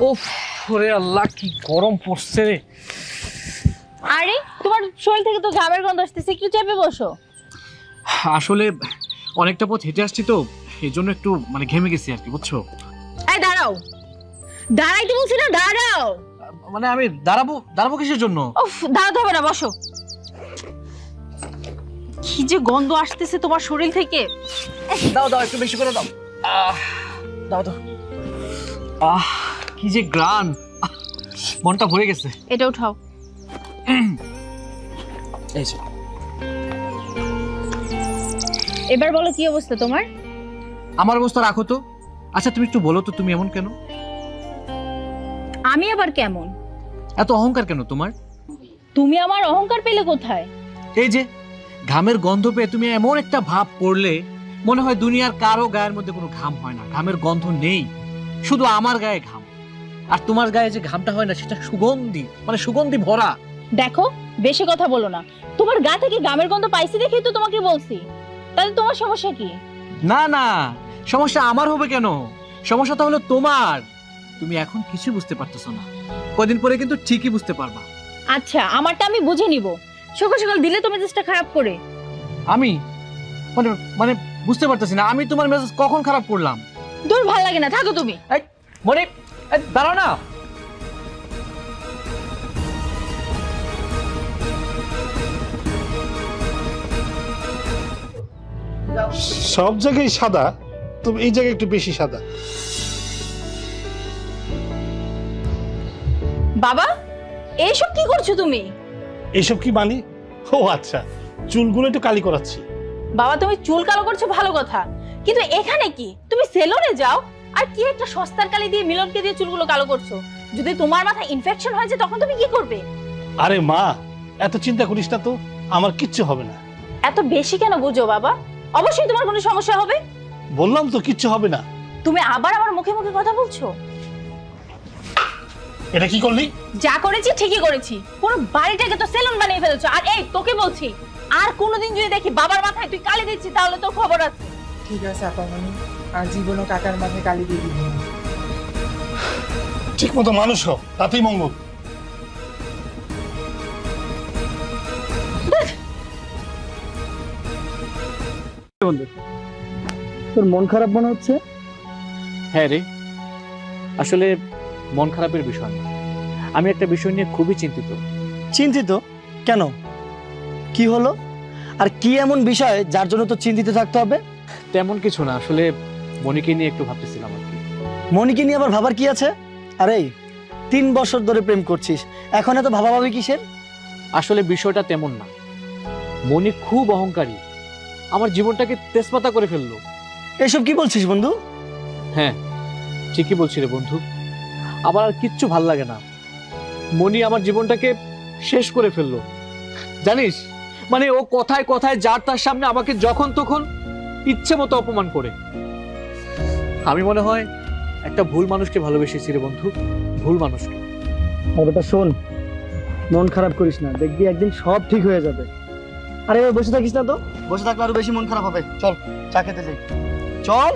ওফ, ওরে আল্লাহ কি গরম পড়ছে রে। আরে তোমার শরীর থেকে তো ঘামের গন্ধ আসতেছে, একটু চেপে বসো। আসলে অনেকটা পথ হেঁটে আসছি তো, এই জন্য একটু মানে ঘেমে গেছি আর কি, বুঝছো? এই দাঁড়াও, দাঁড়াইতে বলছি না, দাঁড়াও। মানে আমি দাঁড়াবো কিসের জন্য? উফ, দাঁড়াতে হবে না, বসো। কি যে গন্ধ আসতেছে তোমার শরীর থেকে। দাও দাও, একটু বেশি করে দাও। দাও দাও। কি যে গ্রান, মনটা ভরে গেছে। এটা উঠাও। এই যে। এবার বলো কি অবস্থা তোমার? আমার অবস্থা রাখো তো। আচ্ছা তুমি একটু বলো তো, তুমি এমন কেন? আমি আবার কেমন? এত অহংকার কেন তোমার? তুমি আমার অহংকার পেলে কোথায়? এই যে ঘামের গন্ধ পেয়ে তুমি এমন একটা ভাব পড়লে, মনে হয় দুনিয়ার কারো গায়ের মধ্যে কোনো ঘাম হয় না, ঘামের গন্ধ নেই, শুধু আমার গায়ে ঘাম। আর তোমার গায়ে যে ঘামটা হয় না, সেটা সুগন্ধি, মানে সুগন্ধি ভরা। দেখো, বেশি কথা বলো না। তোমার গা থেকে ঘামের গন্ধ পাইছি দেখেই তো তোমাকে বলছি। তাহলে তোমার সমস্যা কি? না না, সমস্যা আমার হবে কেন? সমস্যাটা হলো তোমার। তুমি এখন কিছু বুঝতে পারতেছো না, কদিন পরে কিন্তু ঠিকই বুঝতে পারবা। আচ্ছা, আমারটা আমি বুঝে নিব। সকাল সকাল দিলে তো মেজাজটা খারাপ করে। আমি মানে মানে বুঝতে পারতেছি না, আমি তোমার মেজাজ কখন খারাপ করলাম? দূর, ভাল লাগে না, থাকো তুমি। মনে দাঁড়াও না। সব জায়গায় সাদা, তবে এই জায়গায় একটু বেশি সাদা। বাবা, এইসব কি করছো তুমি? এইসব কি মানে? ও আচ্ছা, চুলগুলো একটু কালি করাচ্ছি। বাবা, তুমি চুল কালো করছো ভালো কথা, কিন্তু এখানে কি তুমি সেলুনে যাও আর কি একটা সস্তার কালি দিয়ে মিলনকে দিয়ে চুলগুলো কালো করছো? যদি তোমার মাথায় ইনফেকশন হয় যায় তখন তুমি কি করবে? আরে মা, এত চিন্তা করিস না তো, আমার কিচ্ছু হবে না। এত বেশি কেন বুঝো বাবা? অবশ্যই তোমার কোনো সমস্যা হবে। বললাম তো কিচ্ছু হবে না। তুমি আবার আমার মুখে মুখে কথা বলছো। এটা কি করলি? যা করেছি ঠিকই করেছি, পুরো বাড়িটাকে তো সেলুন বানিয়ে ফেলেছো। আর এই তোকে বলছি, আর কোনোদিন যদি দেখি বাবার মাথায় তুই কালি দিচ্ছিস তাহলে তোর খবর আছে। ঠিক আছে আপামনি, আর জীবনও কাকার মাথায় কালি দিয়ে দিব। ঠিক মতো মানুষ হও, তাতেই মঙ্গল। তোর মন খারাপ মনে হচ্ছে? হ্যাঁ রে, আসলে মন খারাপের বিষয় না, আমি একটা বিষয় নিয়ে খুবই চিন্তিত। চিন্তিত কেন? কি হলো? আর কি এমন বিষয় যার জন্য তো চিন্তিত থাকতে হবে? তেমন কিছু না, আসলে মনিকে নিয়ে একটু ভাবতেছিলাম আর কি। মনিকে নিয়ে আবার ভাবার কি আছে? আরে 3 বছর ধরে প্রেম করছিস, এখন এত ভাবাভাবি কিসের? আসলে বিষয়টা তেমন না, মনি খুব অহংকারী, আমার জীবনটাকে তেজপাতা করে ফেললো। এসব কি বলছিস বন্ধু? হ্যাঁ ঠিকই বলছি রে বন্ধু, আমার আর কিচ্ছু ভাল লাগে না। মনি আমার জীবনটাকে শেষ করে ফেললো, জানিস? মানে ও কথায় কথায় যার তার সামনে আমাকে যখন তখন ইচ্ছে মতো অপমান করে। আমি মনে হয় একটা ভুল মানুষকে ভালোবেসেছি রে বন্ধু, ভুল মানুষকে। ব্যাপারটা শোন, মন খারাপ করিস না, দেখবি একদিন সব ঠিক হয়ে যাবে। আরে বসে থাকিস না তো, বসে থাকলে আরো বেশি মন খারাপ হবে। চল চা খেতে যাই, চল।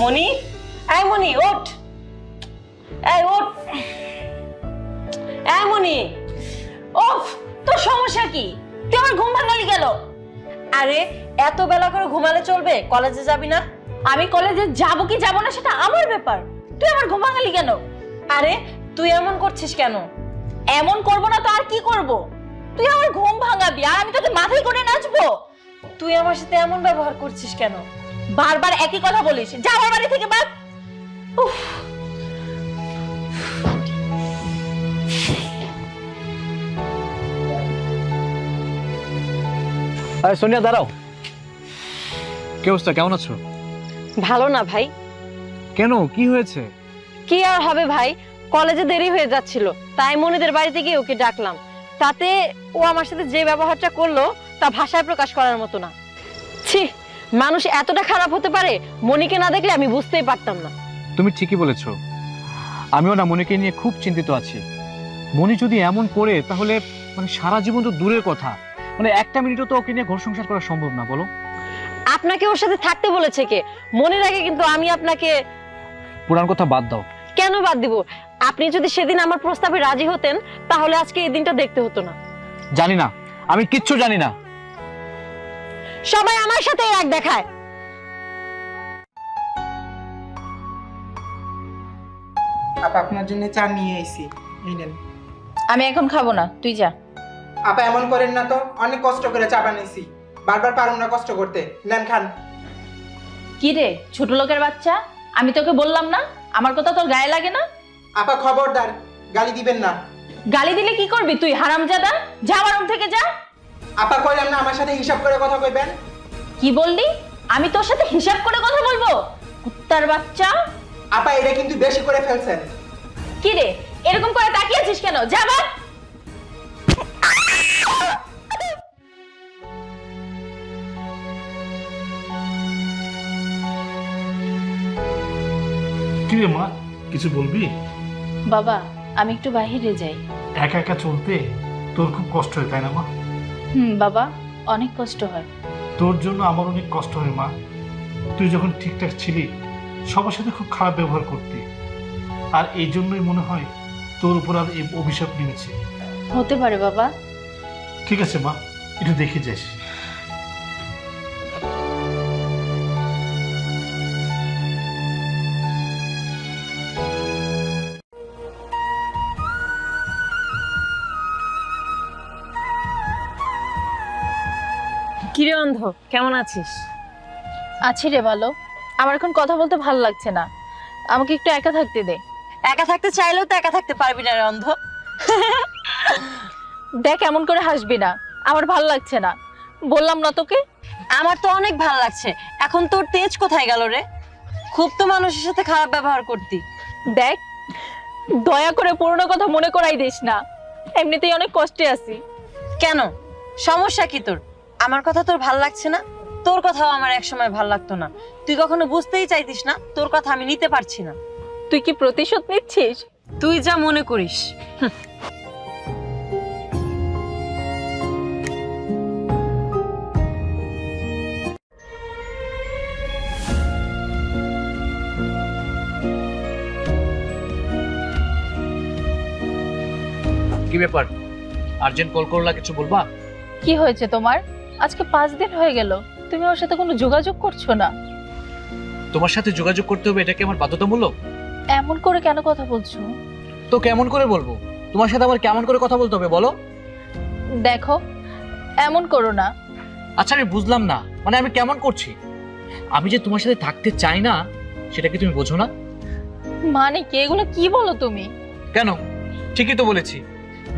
মনি, এই মনি ওঠ, এই ওঠ, এই মনি। ওফ, তোর সমস্যা কি? তুই আমার ঘুম ভাঙালি গেল। আরে এত বেলা করে ঘুমালে চলবে? কলেজে যাবি না? আমি কলেজে যাবো কি যাবো না সেটা আমার ব্যাপার, তুই আমার ঘুম ভাঙালি কেন? আরে তুই এমন করছিস কেন? এমন করবো না তো আর কি করব? তুই আমার ঘুম ভাঙাবি আর আমি তোকে মাথায় করে নাচবো? তুই আমার সাথে এমন ব্যবহার করছিস কেন? বারবার একই কথা বলিস, যা আমার বাড়ি থেকে বাদ। উফ, আরে সোনিয়া দাঁড়াও। কি অবস্থা, কেমন আছো? ভালো না ভাই। কেন, কি হয়েছে? কি আর হবে ভাই, কলেজে দেরি হয়ে যাচ্ছিল, তাই মনিদের বাড়িতে গিয়ে ওকে ডাকলাম। তাতে ও আমার সাথে যে ব্যবহারটা করলো তা ভাষায় প্রকাশ করার মতো না। ছি, মানুষ এতটা খারাপ হতে পারে? মনিকে না দেখলে আমি বুঝতেই পারতাম না। তুমি ঠিকই বলেছো, আমিও না মনিকে নিয়ে খুব চিন্তিত আছি। মনি যদি এমন করে তাহলে মানে সারা জীবন তো দূরের কথা, মানে একটা মিনিটও তো ওকে নিয়ে ঘর সংসার করা সম্ভব না, বলো? আপনাকে ওর সাথে থাকতে বলেছে কে? মনের আগে কিন্তু আমি আপনাকে। পুরান কথা বাদ দাও। কেন বাদ দিব? আপনি যদি সেদিন আমার প্রস্তাবে রাজি হতেন তাহলে আজকে এই দিনটা দেখতে হতো না। জানি না, আমি কিচ্ছু জানি না। সবাই আমার সাথে রাগ দেখায়। আপা আপনার জন্য চা নিয়ে এসেছি, এই নেন। আমি এখন খাবো না, তুই যা। আপা এমন করেন না তো, অনেক কষ্ট করে চা বানিয়েছি, বারবার পারুন না কষ্ট করতে। নেন খান। কি রে ছোট লোকের বাচ্চা, আমি তোকে বললাম না আমার কথা তোর গায়ে লাগে না? আপা খবরদার, গালি দিবেন না। গালি দিলে কি করবি তুই হারামজাদা? যা আমার রুম থেকে যা। আপা কইলাম না আমার সাথে হিসাব করে কথা কইবেন। কি বললি? আমি তোর সাথে হিসাব করে কথা বলবো? কুত্তার বাচ্চা। আপা এটা কিন্তু বেশি করে ফেলছেন। কি রে এরকম করে তাকিয়ে আছিস কেন? যা বাদ। কি রে মা, কিছু বলবি? বাবা আমি একটু বাইরে যাই। একা একা চলতে তোর খুব কষ্ট হয়, তাই না মা? বাবা অনেক কষ্ট হয়। তোর জন্য আমার অনেক কষ্ট হয় মা। তুই যখন ঠিকঠাক ছিলি সবার সাথে খুব খারাপ ব্যবহার করতি, আর এই জন্যই মনে হয় তোর উপর আর এই অভিশাপ নেমেছে। হতে পারে বাবা। ঠিক আছে মা, একটু দেখে যাস। কিরে অন্ধ, কেমন আছিস? আছি রে ভালো। আমার এখন কথা বলতে ভালো লাগছে না, আমাকে একটু একা থাকতে দে। একা থাকতে চাইলেও তো একা থাকতে পারবি না রে অন্ধ। দেখ এমন করে হাসবি না, আমার ভালো লাগছে না, বললাম না তোকে। আমার তো অনেক ভালো লাগছে। এখন তোর তেজ কোথায় গেল রে? খুব তো মানুষের সাথে খারাপ ব্যবহার করতি। দেখ দয়া করে পুরনো কথা মনে করাই দিস না, এমনিতেই অনেক কষ্টে আছি। কেন, সমস্যা কি তোর? আমার কথা তোর ভাল লাগছে না? তোর কথাও আমার একসময় ভাল লাগতো না। তুই কখনো বুঝতেই চাইতিস না তোর কথা আমি নিতে পারছি না। তুই কি প্রতিশোধ নিচ্ছিস? তুই যা মনে করিস। কি ব্যাপার, আর্জেন্ট কল করলা, কিছু বলবা? কি হয়েছে তোমার? আজকে 5 দিন হয়ে গেল তুমি ওর সাথে কোনো যোগাযোগ করছো না। তোমার সাথে যোগাযোগ করতে হবে এটা কি আমার বাধ্যতামূলক? এমন করে কেন কথা বলছো? তো কেমন করে বলবো? তোমার সাথে আবার কেমন করে কথা বলতে হবে বলো? দেখো এমন করো না। আচ্ছা আমি বুঝলাম না, মানে আমি কেমন করছি? আমি যে তোমার সাথে থাকতে চাই না সেটা কি তুমি বোঝো না? মানে কি এগুলো কি বলো তুমি? কেন, ঠিকই তো বলেছি।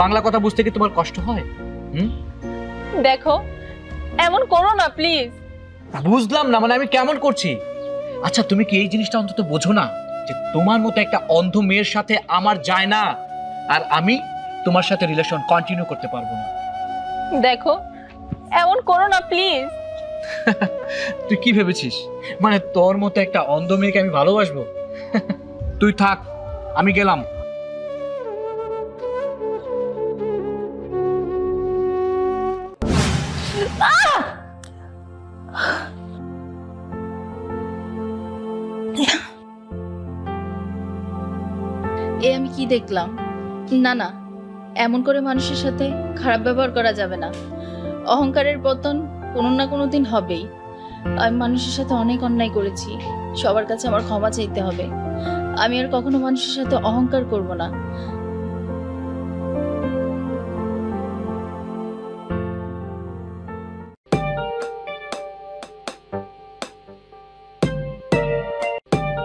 বাংলা কথা বুঝতে কি তোমার কষ্ট হয়? দেখো এমন করো না প্লিজ। বুঝলাম না, মানে আমি কেমন করছি? আচ্ছা তুমি কি এই জিনিসটা অন্তত বোঝো না যে তোমার মতো একটা অন্ধ মেয়ের সাথে আমার যায় না, আর আমি তোমার সাথে রিলেশন কন্টিনিউ করতে পারবো না। দেখো এমন করো না প্লিজ। তুই কি ভেবেছিস মানে তোর মতো একটা অন্ধ মেয়েকে আমি ভালোবাসবো? তুই থাক, আমি গেলাম। এ আমি কি দেখলাম? না না, এমন করে মানুষের সাথে খারাপ ব্যবহার করা যাবে না। অহংকারের পতন কোনো না কোনো দিন হবেই। আমি মানুষের সাথে অনেক অন্যায় করেছি, সবার কাছে আমার ক্ষমা চাইতে হবে। আমি আর কখনো মানুষের সাথে অহংকার করব না।